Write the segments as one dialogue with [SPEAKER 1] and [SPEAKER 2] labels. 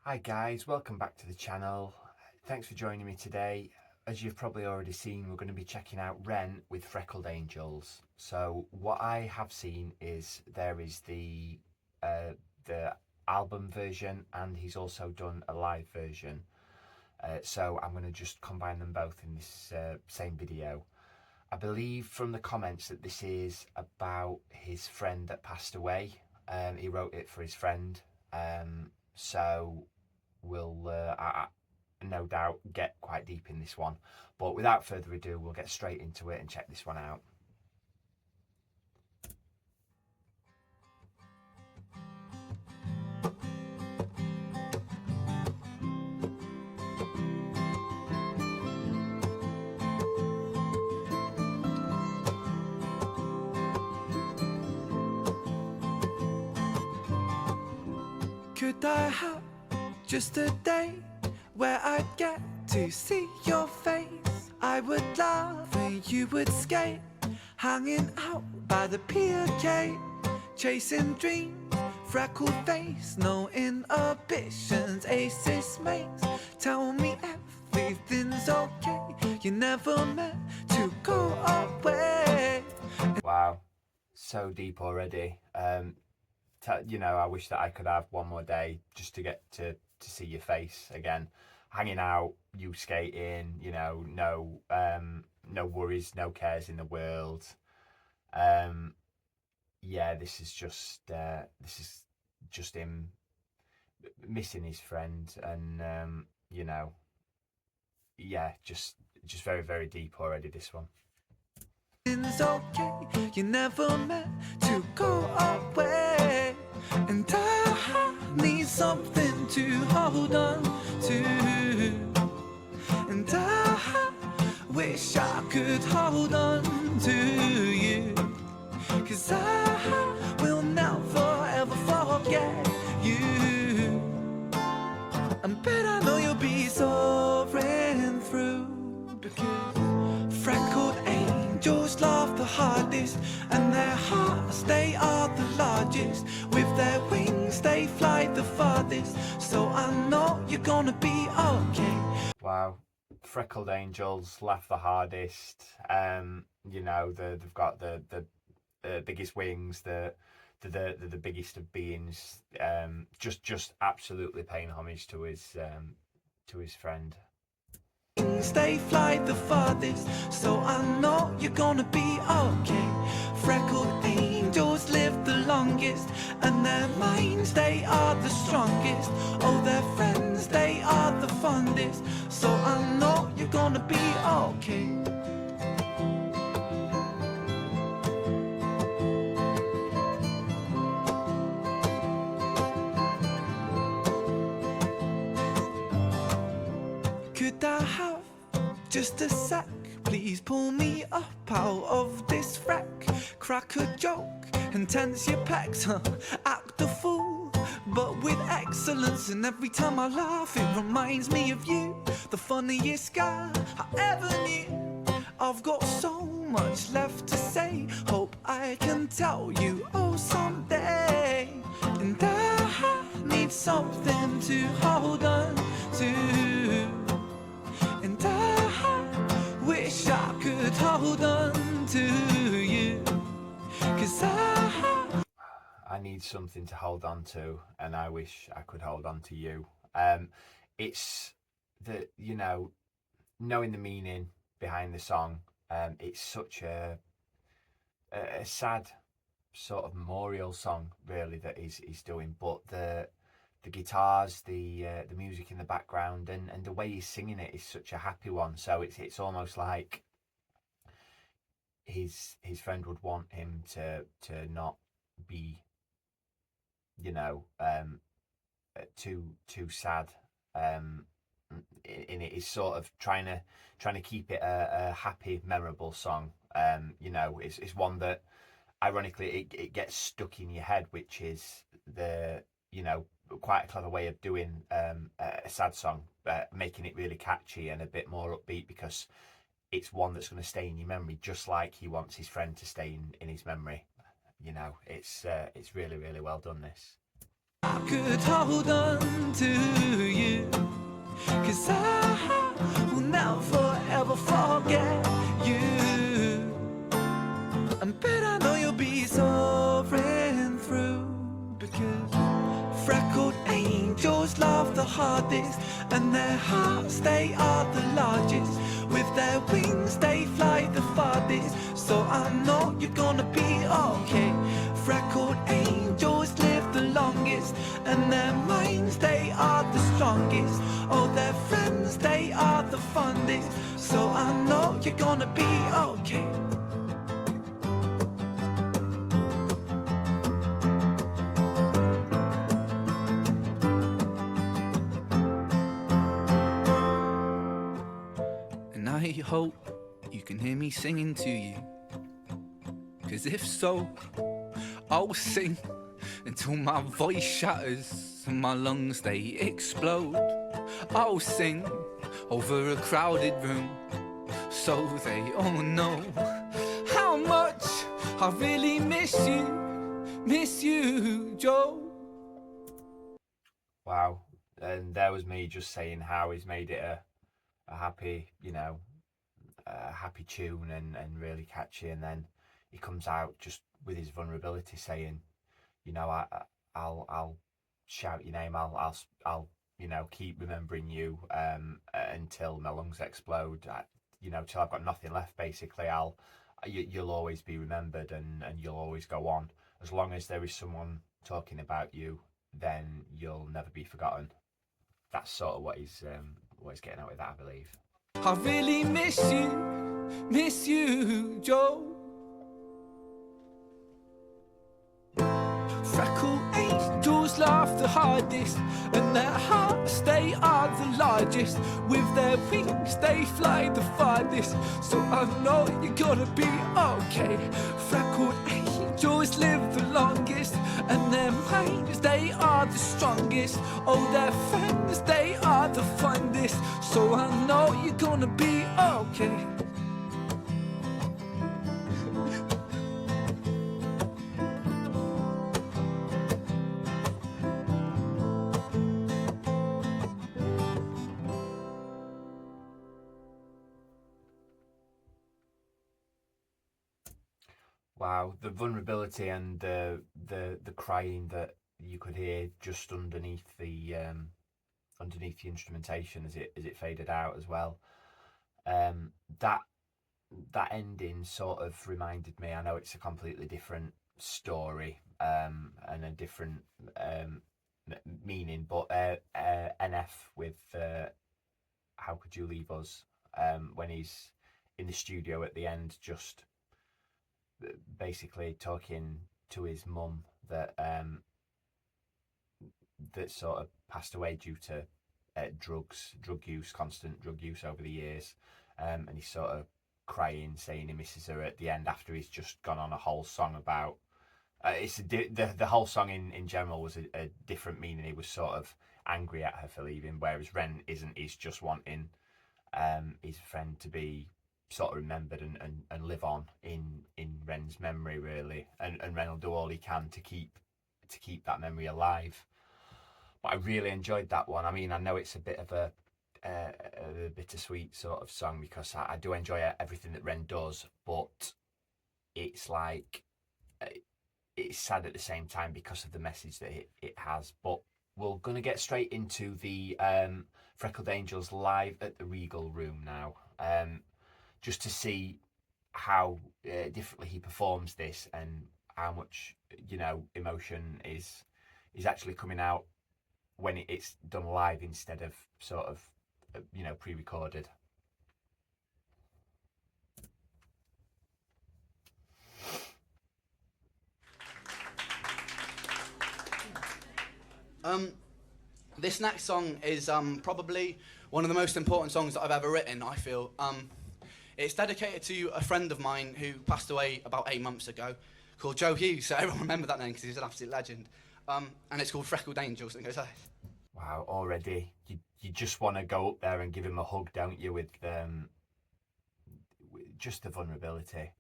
[SPEAKER 1] Hi guys, welcome back to the channel. Thanks for joining me today. As you've probably already seen, we're going to be checking out Ren with Freckled Angels. So what I have seen is there is the album version, and he's also done a live version. So I'm going to just combine them both in this same video. I believe from the comments that this is about his friend that passed away. He wrote it for his friend. So we'll no doubt get quite deep in this one, but without further ado, we'll get straight into it and check this one out.
[SPEAKER 2] Could I have just a day where I'd get to see your face? I would laugh and you would skate, hanging out by the pier gate, chasing dreams, freckled face, no inhibitions, aces mates. Tell me everything's okay, you never meant to go away.
[SPEAKER 1] Wow, so deep already. You know, I wish that I could have one more day just to get to see your face again, hanging out, you skating, you know, no worries, no cares in the world. Yeah, this is just him missing his friend, and you know, yeah, just very, very deep already, this one.
[SPEAKER 2] It's okay, you never meant to go away, and I need something to hold on to, and I wish I could hold on to you, 'cause I will never ever forget you, and bet I know you'll be soaring through, because freckled angels love the hardest, and their hearts, they are the largest. With their wings, they fly the farthest. So I know you're gonna be okay.
[SPEAKER 1] Wow, Freckled Angels laugh the hardest. You know, they've got the biggest wings, the biggest of beings. Just absolutely paying homage to his friend.
[SPEAKER 2] They fly the farthest, so I know you're gonna be okay. Freckled angels live the longest, and their minds, they are the strongest. Oh, their friends, they are the fondest, so I know you're gonna be okay. Could I have just a sec? Please pull me up out of this wreck. Crack a joke and tense your pecs. Act a fool, but with excellence. And every time I laugh, it reminds me of you, the funniest guy I ever knew. I've got so much left to say, hope I can tell you oh someday. And I need something to hold on to, and I wish I could hold on to you, 'cause
[SPEAKER 1] I need something to hold on to, and I wish I could hold on to you. It's the, you know, knowing the meaning behind the song. It's such a sad sort of memorial song, really, that he's doing. But the guitars, the music in the background, and the way he's singing it is such a happy one. So it's almost like his friend would want him to not be, you know, too sad. In it is sort of trying to keep it a happy, memorable song. You know, it's one that ironically it gets stuck in your head, which is you know, quite a clever way of doing a sad song, making it really catchy and a bit more upbeat, because it's one that's going to stay in your memory, just like he wants his friend to stay in his memory. You know, it's really, really well done, this.
[SPEAKER 2] I could hold on to you. 'Cause I will never ever forget you. And bet I know you'll be soaring through. Because freckled angels love the hardest, and their hearts, they are the largest. With their wings they fly the farthest. So I know you're gonna be okay. Freckled angels live the longest, and their minds, they are the strongest. Oh, their friends, they are the fondest. So I know you're gonna be okay. And I hope you can hear me singing to you. 'Cause if so, I'll sing until my voice shatters and my lungs, they explode. I'll sing over a crowded room so they all know how much I really miss you, Joe.
[SPEAKER 1] Wow. And there was me just saying how he's made it a happy, a happy tune and really catchy. And then he comes out just with his vulnerability saying, I'll shout your name. I'll keep remembering you until my lungs explode. Till I've got nothing left. Basically, you'll always be remembered and you'll always go on. As long as there is someone talking about you, then you'll never be forgotten. That's sort of what he's getting at with that, I believe.
[SPEAKER 2] I really miss you, Joe. Freckled angels laugh the hardest, and their hearts, they are the largest. With their wings they fly the farthest. So I know you're gonna be okay. Freckled angels live the longest, and their minds, they are the strongest. Oh, their friends, they are the fondest. So I know you're gonna be okay.
[SPEAKER 1] Wow, the vulnerability and the crying that you could hear just underneath the instrumentation as it faded out as well. That ending sort of reminded me. I know it's a completely different story and a different meaning, but NF with "How Could You Leave Us," when he's in the studio at the end, just basically talking to his mum that sort of passed away due to constant drug use over the years, and he's sort of crying, saying he misses her at the end after he's just gone on a whole song about. The whole song in general was a different meaning. He was sort of angry at her for leaving, whereas Ren isn't. He's just wanting his friend to be sort of remembered and live on in Ren's memory, really, and Ren will do all he can to keep that memory alive. But I really enjoyed that one. I mean, I know it's a bit of a bittersweet sort of song because I do enjoy everything that Ren does, but it's like it's sad at the same time because of the message that it has. But we're going to get straight into the Freckled Angels live at the Regal Room now, just to see how differently he performs this and how much emotion is actually coming out when it's done live instead of sort of pre-recorded.
[SPEAKER 3] This next song is probably one of the most important songs that I've ever written, I feel. It's dedicated to a friend of mine who passed away about 8 months ago, called Joe Hughes, so everyone remember that name because he's an absolute legend. And it's called Freckled Angels, and it goes like this.
[SPEAKER 1] Wow, already you just want to go up there and give him a hug, don't you, with just the vulnerability.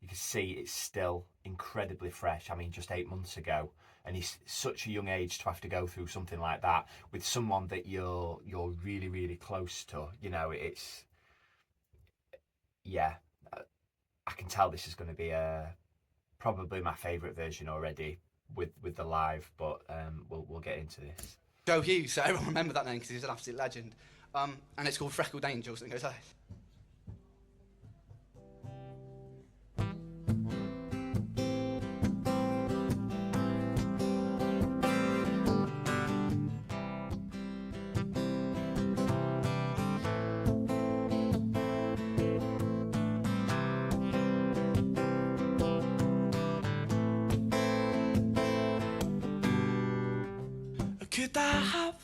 [SPEAKER 1] You can see it's still incredibly fresh. I mean, just 8 months ago, and it's such a young age to have to go through something like that with someone that you're really, really close to. You know, it's, yeah, I can tell this is going to be probably my favourite version already with the live, but we'll get into this.
[SPEAKER 3] Joe Hughes, so everyone remember that name because he's an absolute legend. And it's called Freckled Angels, and it goes like this.
[SPEAKER 2] Could I have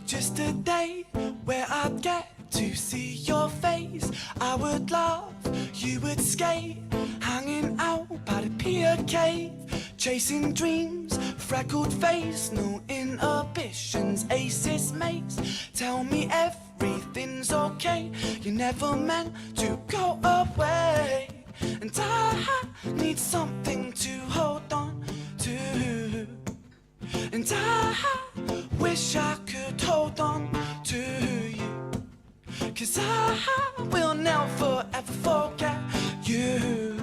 [SPEAKER 2] just a day where I'd get to see your face? I would laugh, you would skate, hanging out by the pier cave, chasing dreams, freckled face, no inhibitions, aces mates. Tell me everything's okay, you never meant to go away, and I need something to hold on to. And I wish I could hold on to you, 'cause I will never ever forget you.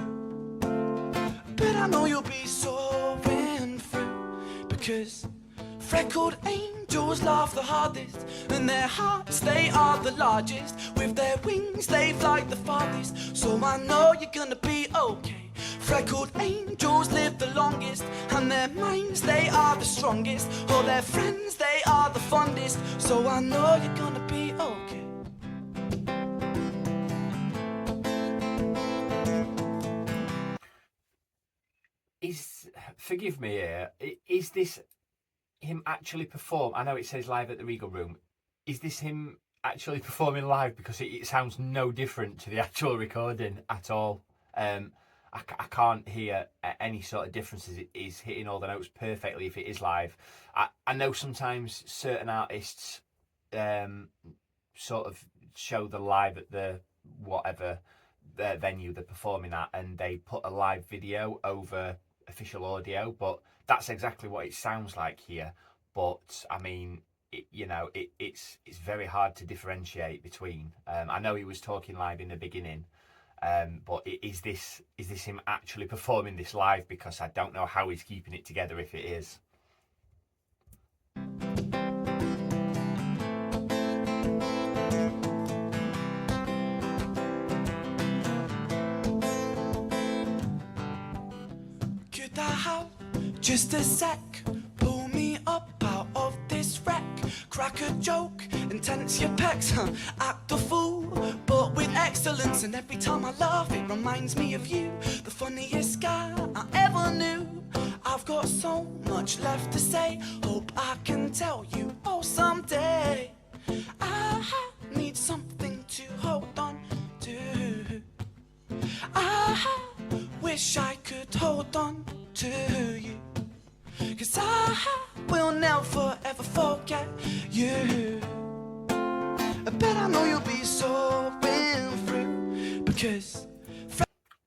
[SPEAKER 2] But I know you'll be soaring through, because freckled angels laugh the hardest, and their hearts, they are the largest. With their wings they fly the farthest, so I know you're gonna be okay. Freckled angels live the longest, and their minds, they are the strongest. All their friends, they are the fondest, so I know you're gonna be okay.
[SPEAKER 1] Forgive me here, is this him actually perform? I know it says live at the Regal Room. Is this him actually performing live? Because it sounds no different to the actual recording at all. I can't hear any sort of differences. It is hitting all the notes perfectly if it is live. I know sometimes certain artists sort of show the live at the whatever the venue they're performing at, and they put a live video over official audio, but that's exactly what it sounds like here. But I mean, it's very hard to differentiate between. I know he was talking live in the beginning, but is this him actually performing this live? Because I don't know how he's keeping it together if it is.
[SPEAKER 2] Could I have just a sec? Pull me up out of this wreck. Crack a joke and tense your pecs. Act a fool, but with excellence. And every time I laugh, it reminds me of you, the funniest guy I ever knew. I've got so much left to say. Hope I can tell you all someday. I need something to hold on to. I wish I could hold on to you, 'cause I will never ever forget you. But I know you'll be soaring through, because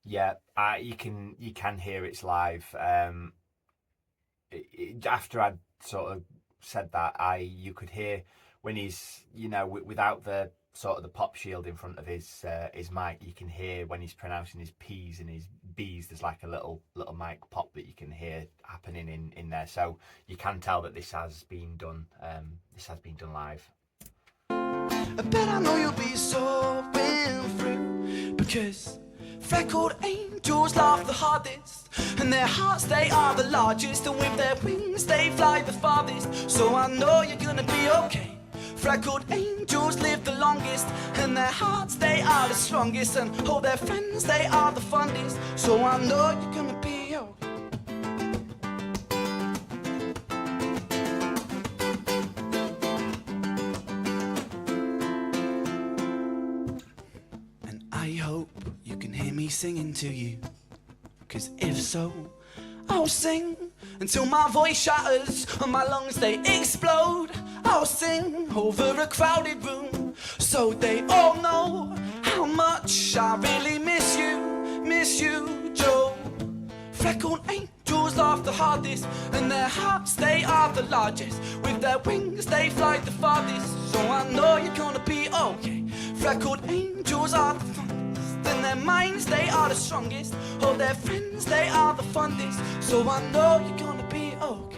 [SPEAKER 1] yeah, you can hear it's live. After I'd sort of said that, you could hear when he's, without the sort of the pop shield in front of his mic, you can hear when he's pronouncing his P's and his B's, there's like a little mic pop that you can hear happening in there. So you can tell that this has been done live.
[SPEAKER 2] but I know you'll be soaring through, because freckled angels laugh the hardest, and their hearts, they are the largest. And with their wings they fly the farthest, so I know you're gonna be okay. Freckled angels live the longest, and their hearts, they are the strongest. And all their friends, they are the fondest, so I know you're gonna be okay. And I hope you can hear me singing to you, 'cause if so, I'll sing until my voice shatters and my lungs, they explode. I'll sing over a crowded room, so they all know how much I really miss you, Joe. Freckled angels
[SPEAKER 3] angels laugh the hardest, and their hearts, they are the largest. With their wings, they fly the farthest. So I know you're gonna be okay. Freckled angels are the fondest, in their minds, they are the strongest. All their friends, they are the fondest. So I know you're gonna be okay.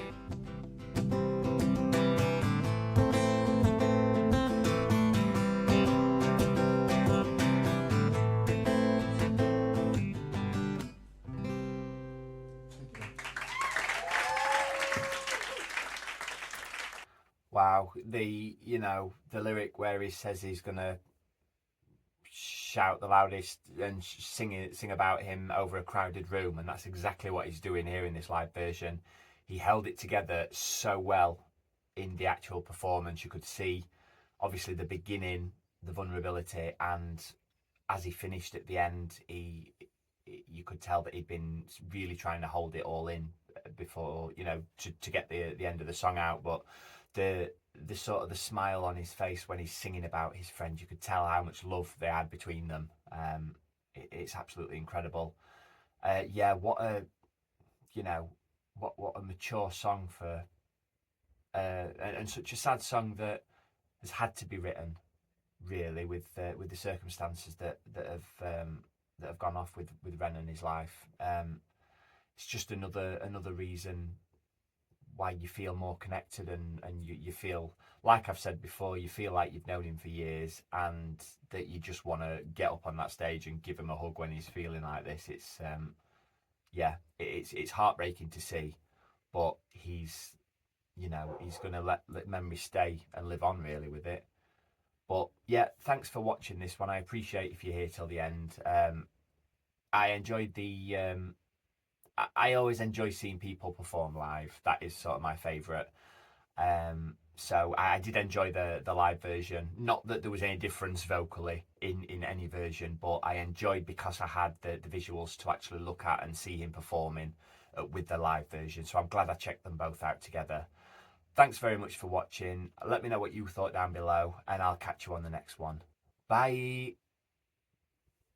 [SPEAKER 1] Wow, the lyric where he says he's gonna shout the loudest and sing about him over a crowded room, and that's exactly what he's doing here in this live version. He held it together so well in the actual performance. You could see obviously the beginning, the vulnerability, and as he finished at the end, you could tell that he'd been really trying to hold it all in before, to get the end of the song out. But the sort of the smile on his face when he's singing about his friend, you could tell how much love they had between them. It's absolutely incredible. Yeah, what a what a mature song for and such a sad song that has had to be written, really, with the circumstances that have gone off with Ren and his life. It's just another reason why you feel more connected, and you feel, like I've said before, you feel like you've known him for years, and that you just want to get up on that stage and give him a hug when he's feeling like this. It's it's heartbreaking to see, but he's going to let memory stay and live on, really, with it. But yeah, thanks for watching this one. I appreciate if you're here till the end. I enjoyed I always enjoy seeing people perform live. That is sort of my favourite. So I did enjoy the live version. Not that there was any difference vocally in any version, but I enjoyed because I had the visuals to actually look at and see him performing with the live version. So I'm glad I checked them both out together. Thanks very much for watching. Let me know what you thought down below, and I'll catch you on the next one. Bye.